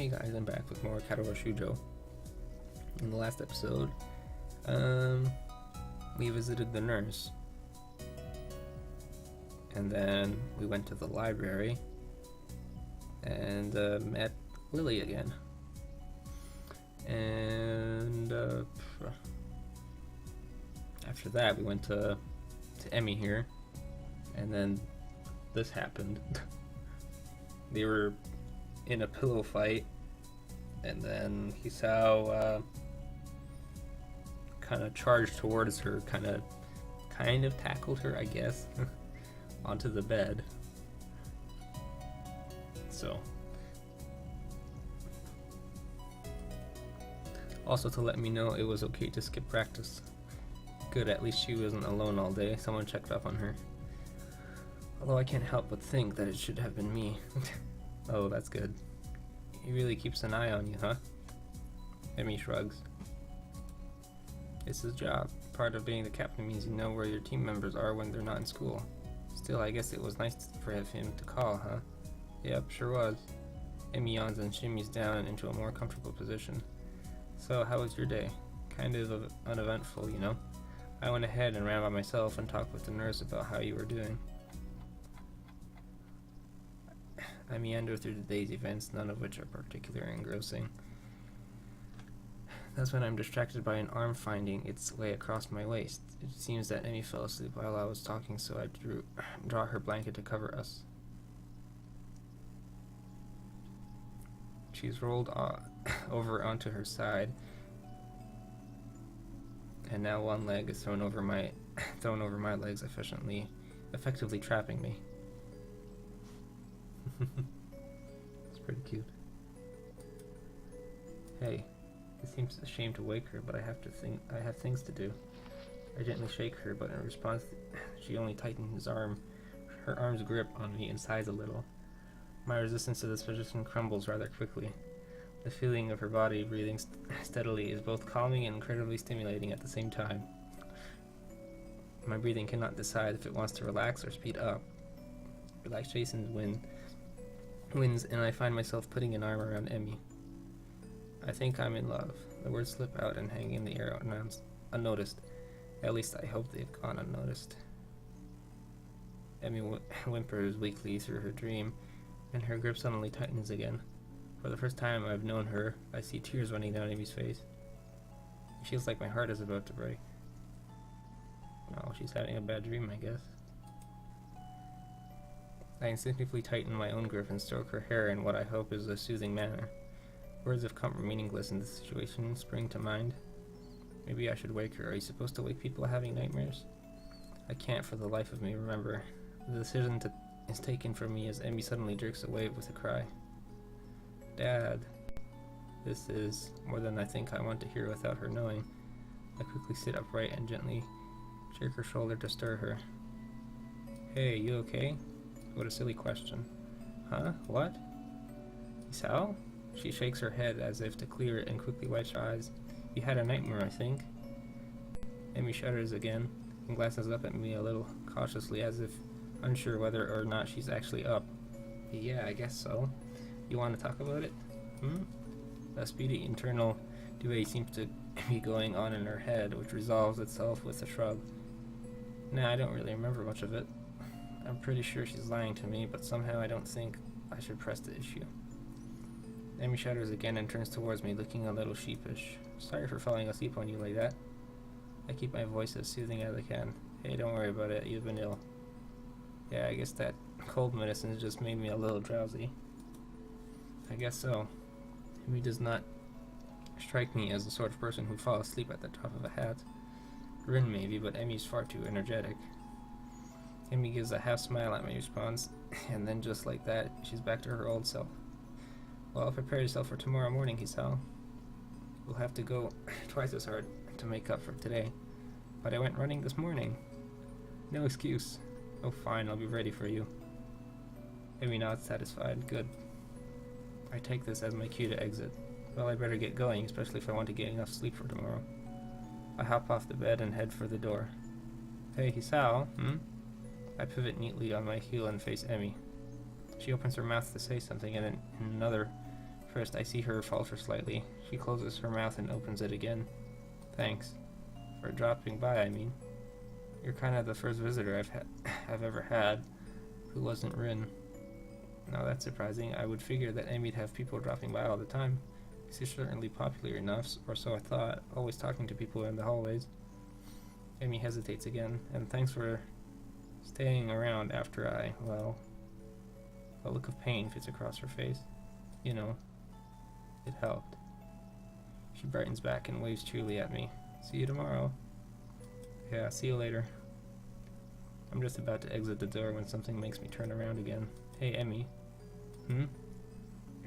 Hey guys, I'm back with more Katawa Shoujo. In the last episode, we visited the nurse, and then we went to the library and met Lily again. And after that, we went to Emmy here, and then this happened. They were in a pillow fight, and then Hisao kind of charged towards her, kind of tackled her, I guess, onto the bed. So, also to let me know it was okay to skip practice. Good, at least she wasn't alone all day. Someone checked up on her. Although I can't help but think that it should have been me. Oh, that's good. He really keeps an eye on you, huh? Emmy shrugs. It's his job. Part of being the captain means you know where your team members are when they're not in school. Still, I guess it was nice for him to call, huh? Yep, sure was. Emmy yawns and shimmies down into a more comfortable position. So, how was your day? Kind of uneventful, you know? I went ahead and ran by myself and talked with the nurse about how you were doing. I meander through the day's events, none of which are particularly engrossing. That's when I'm distracted by an arm finding its way across my waist. It seems that Emmy fell asleep while I was talking, so I draw her blanket to cover us. She's rolled over onto her side, and now one leg is thrown over my legs, effectively trapping me. It's pretty cute. Hey, it seems a shame to wake her, but I have things to do. I gently shake her, but in response, she only tightens her arm's grip on me and sighs a little. My resistance to this position crumbles rather quickly. The feeling of her body breathing steadily is both calming and incredibly stimulating at the same time. My breathing cannot decide if it wants to relax or speed up. Relaxation wins, and I find myself putting an arm around Emmy. I think I'm in love. The words slip out and hang in the air unnoticed. At least I hope they've gone unnoticed. Emmy whimpers weakly through her dream, and her grip suddenly tightens again. For the first time I've known her, I see tears running down Emmy's face. It feels like my heart is about to break. Oh, she's having a bad dream, I guess. I instinctively tighten my own grip and stroke her hair in what I hope is a soothing manner. Words of comfort meaningless in this situation spring to mind. Maybe I should wake her. Are you supposed to wake people having nightmares? I can't for the life of me remember. The decision is taken from me as Emmy suddenly jerks away with a cry. Dad. This is more than I think I want to hear without her knowing. I quickly sit upright and gently shake her shoulder to stir her. Hey, you okay? What a silly question. Huh? What? Hisao? She shakes her head as if to clear it and quickly wipes her eyes. You had a nightmare, I think. Emmy shudders again and glances up at me a little cautiously as if unsure whether or not she's actually up. Yeah, I guess so. You want to talk about it? A speedy internal debate seems to be going on in her head, which resolves itself with a shrug. Nah, I don't really remember much of it. I'm pretty sure she's lying to me, but somehow I don't think I should press the issue. Emmy shudders again and turns towards me, looking a little sheepish. Sorry for falling asleep on you like that. I keep my voice as soothing as I can. Hey, don't worry about it. You've been ill. Yeah, I guess that cold medicine just made me a little drowsy. I guess so. Emmy does not strike me as the sort of person who'd fall asleep at the top of a hat. Rin maybe, but Emmy's far too energetic. Emmy gives a half smile at my response, and then just like that, she's back to her old self. Well, prepare yourself for tomorrow morning, Hisao. We'll have to go twice as hard to make up for today. But I went running this morning. No excuse. Oh, fine, I'll be ready for you. Emmy nods satisfied. Good. I take this as my cue to exit. Well, I better get going, especially if I want to get enough sleep for tomorrow. I hop off the bed and head for the door. Hey, Hisao, I pivot neatly on my heel and face Emmy. She opens her mouth to say something, and then in another First, I see her falter slightly. She closes her mouth and opens it again. Thanks. For dropping by, I mean. You're kind of the first visitor I've ever had who wasn't Rin. Now that's surprising. I would figure that Emmy'd have people dropping by all the time. She's certainly popular enough, or so I thought, always talking to people in the hallways. Emmy hesitates again, and thanks for staying around after well, a look of pain fits across her face. You know, it helped. She brightens back and waves cheerily at me. See you tomorrow. Yeah, see you later. I'm just about to exit the door when something makes me turn around again. Hey, Emmy.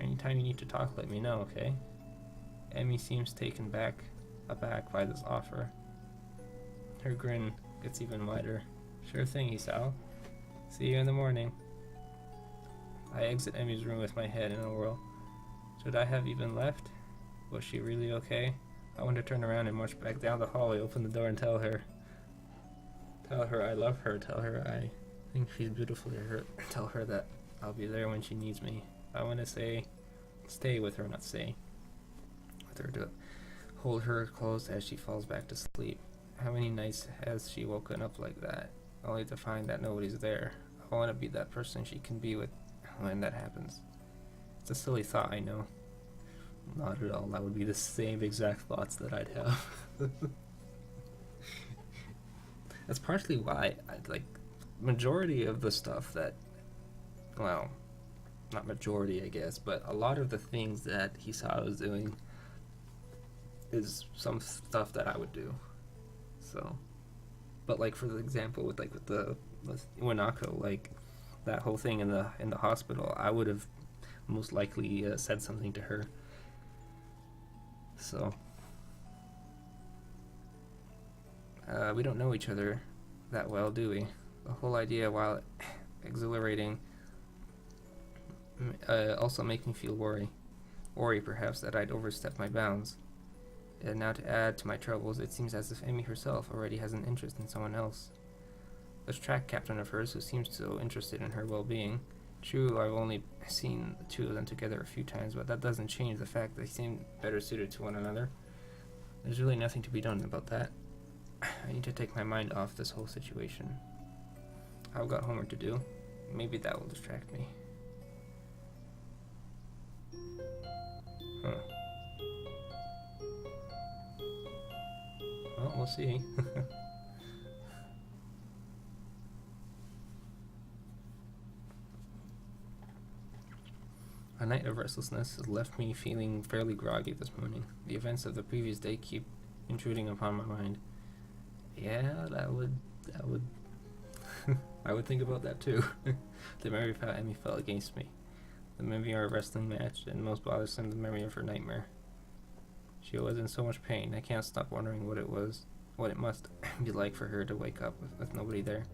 Anytime you need to talk, let me know, okay? Emmy seems taken aback by this offer. Her grin gets even wider. Sure thing, Isao. See you in the morning. I exit Emmy's room with my head in a whirl. Should I have even left? Was she really okay? I want to turn around and march back down the hallway, open the door and tell her I love her, tell her I think she's beautiful to her, tell her that I'll be there when she needs me. I want to stay with her, not say. With her to hold her close as she falls back to sleep. How many nights has she woken up like that, only to find that nobody's there? I want to be that person she can be with when that happens. It's a silly thought, I know. Not at all. That would be the same exact thoughts that I'd have. That's partially why majority of the stuff that, well, not majority I guess, but a lot of the things that Hisao is doing is some stuff that I would do. So, but like for the example with Iwanako, like that whole thing in the hospital, I would have most likely said something to her. So we don't know each other that well, do we? The whole idea, while exhilarating, also make me feel worry perhaps that I'd overstep my bounds. And now to add to my troubles, it seems as if Amy herself already has an interest in someone else. This track captain of hers who seems so interested in her well-being. True, I've only seen the two of them together a few times, but that doesn't change the fact they seem better suited to one another. There's really nothing to be done about that. I need to take my mind off this whole situation. I've got homework to do. Maybe that will distract me. Huh. Well, we'll see. A night of restlessness has left me feeling fairly groggy this morning. The events of the previous day keep intruding upon my mind. Yeah, that would I would think about that too. The memory of how Emmy felt against me. The memory of our wrestling match, and most bothersome, the memory of her nightmare. She was in so much pain, I can't stop wondering what it must be like for her to wake up with nobody there.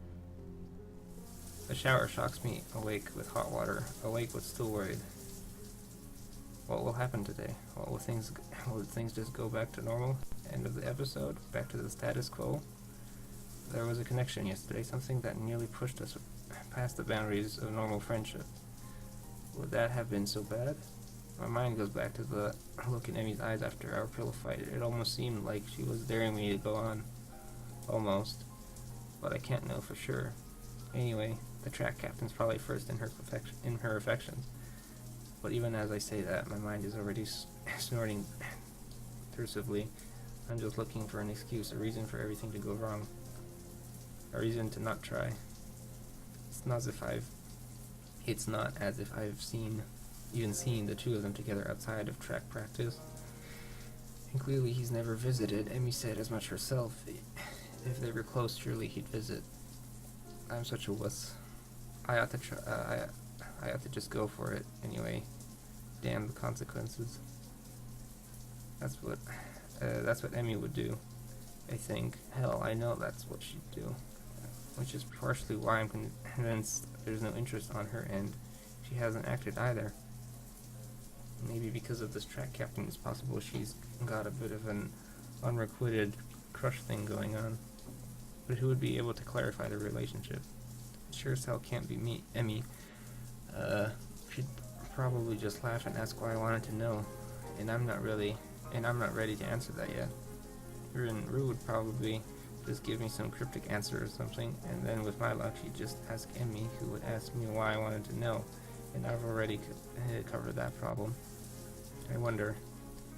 The shower shocks me awake with hot water, awake but still worried. What will happen today? Will things just go back to normal? End of the episode? Back to the status quo? There was a connection yesterday, something that nearly pushed us past the boundaries of normal friendship. Would that have been so bad? My mind goes back to the look in Emmy's eyes after our pillow fight. It almost seemed like she was daring me to go on. Almost. But I can't know for sure. Anyway, the track captain's probably first in her affections. But even as I say that, my mind is already snorting intrusively. I'm just looking for an excuse, a reason for everything to go wrong. A reason to not try. It's not as if I've even seen the two of them together outside of track practice. And clearly he's never visited. Emmy said as much herself. If they were close, surely he'd visit. I'm such a wuss. I ought to just go for it anyway. Damn the consequences. That's what Emmy would do. I think. Hell, I know that's what she'd do. Which is partially why I'm convinced there's no interest on her end. She hasn't acted either. Maybe because of this track captain, it's possible she's got a bit of an unrequited crush thing going on. But who would be able to clarify the relationship? It sure as hell can't be me, Emmy. She'd probably just laugh and ask why I wanted to know, and I'm not ready to answer that yet. Rue would probably just give me some cryptic answer or something, and then with my luck she'd just ask Emmy, who would ask me why I wanted to know, and I've already covered that problem. I wonder,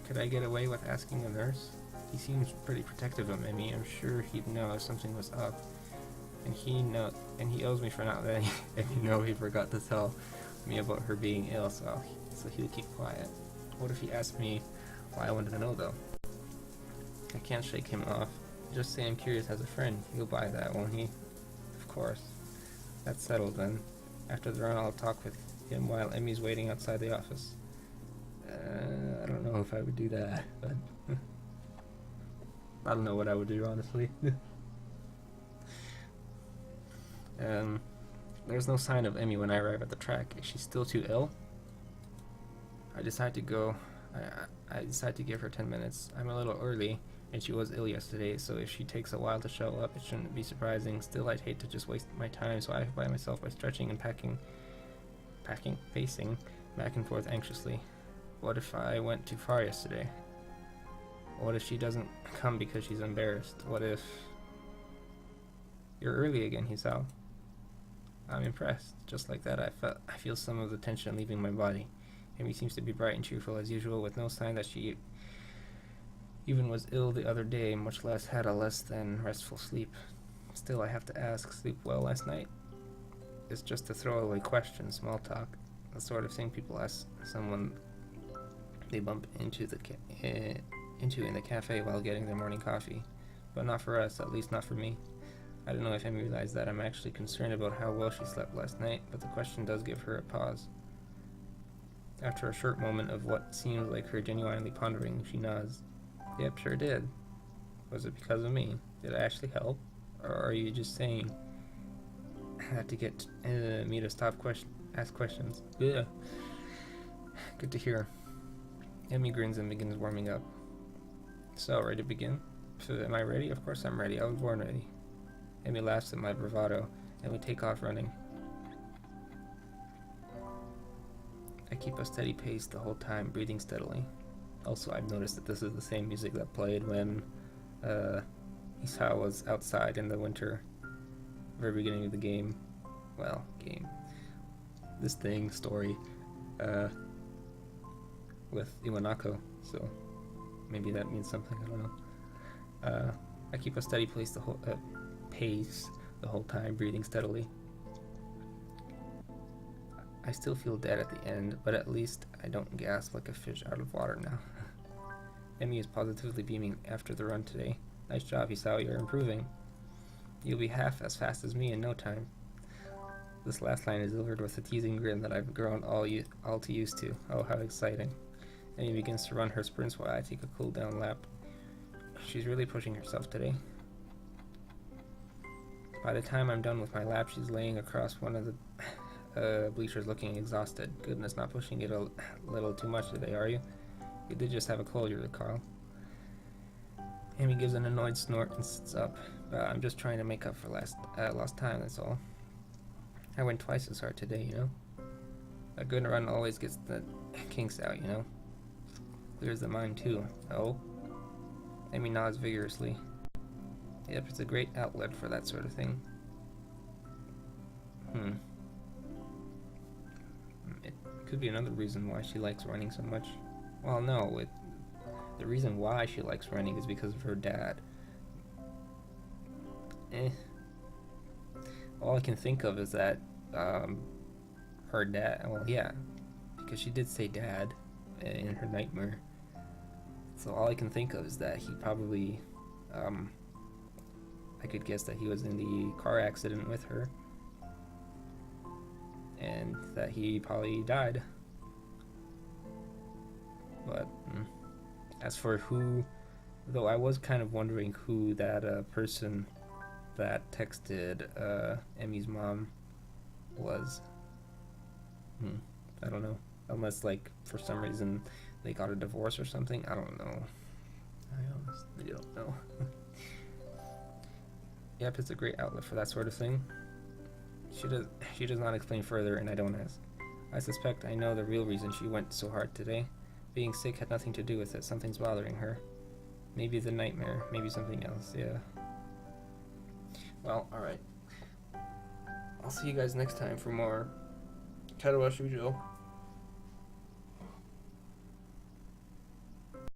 could I get away with asking a nurse? He seems pretty protective of Emmy. I'm sure he'd know if something was up, and he owes me for not letting Emmy know he forgot to tell me about her being ill, so he'll keep quiet. What if he asked me why I wanted to know, though? I can't shake him off. Just say I'm curious as a friend. He'll buy that, won't he? Of course. That's settled then. After the run, I'll talk with him while Emmy's waiting outside the office. I don't know if I would do that, but I don't know what I would do, honestly. There's no sign of Emmy when I arrive at the track. Is she still too ill? I decide to give her 10 minutes. I'm a little early, and she was ill yesterday, so if she takes a while to show up, it shouldn't be surprising. Still, I'd hate to just waste my time, so I occupy myself by stretching and pacing back and forth anxiously. What if I went too far yesterday? What if she doesn't come because she's embarrassed? What if... You're early again, Hisao. I'm impressed. Just like that, I feel some of the tension leaving my body. Amy seems to be bright and cheerful as usual, with no sign that she even was ill the other day, much less had a less than restful sleep. Still, I have to ask, sleep well last night? It's just a throwaway question, small talk, the sort of thing people ask someone they bump into in the cafe while getting their morning coffee. But not for us, at least not for me. I don't know if Amy realized that I'm actually concerned about how well she slept last night, but the question does give her a pause. After a short moment of what seems like her genuinely pondering, she nods. Yep, sure did. Was it because of me? Did I actually help? Or are you just saying that to get me to stop ask questions? Yeah. Good to hear. Emmy grins and begins warming up. So, ready to begin? So, am I ready? Of course I'm ready. I was born ready. Emmy laughs at my bravado, and we take off running. I keep a steady pace the whole time, breathing steadily. Also, I've noticed that this is the same music that played when Hisao was outside in the winter, very beginning of the game. Well, game. This story, with Iwanako, so maybe that means something, I don't know. I keep a steady pace the whole time, breathing steadily. I still feel dead at the end, but at least I don't gasp like a fish out of water now. Emmy is positively beaming after the run today. Nice job, Hisao, you're improving. You'll be half as fast as me in no time. This last line is delivered with a teasing grin that I've grown all too used to. Oh, how exciting. Emmy begins to run her sprints while I take a cool down lap. She's really pushing herself today. By the time I'm done with my lap, she's laying across one of the bleachers looking exhausted. Goodness, not pushing it a little too much today, are you? You did just have a cold, you recall. Amy gives an annoyed snort and sits up. I'm just trying to make up for lost time, that's all. I went twice as hard today, you know? A good run always gets the kinks out, you know? Clears the mind, too. Oh? Amy nods vigorously. Yep, it's a great outlet for that sort of thing. It could be another reason why she likes running so much. Well, no, the reason why she likes running is because of her dad. All I can think of is that, her dad, well, yeah, because she did say dad in her nightmare. So all I can think of is that he probably, I could guess that he was in the car accident with her, and that he probably died. But as for who, though I was kind of wondering who that person that texted Emmy's mom was. I don't know. Unless, like, for some reason they got a divorce or something. I don't know. I honestly don't know. Yep, it's a great outlet for that sort of thing. She does not explain further, and I don't ask. I suspect I know the real reason she went so hard today. Being sick had nothing to do with it. Something's bothering her. Maybe the nightmare, maybe something else, yeah. Well, alright. I'll see you guys next time for more Katawa Shoujo.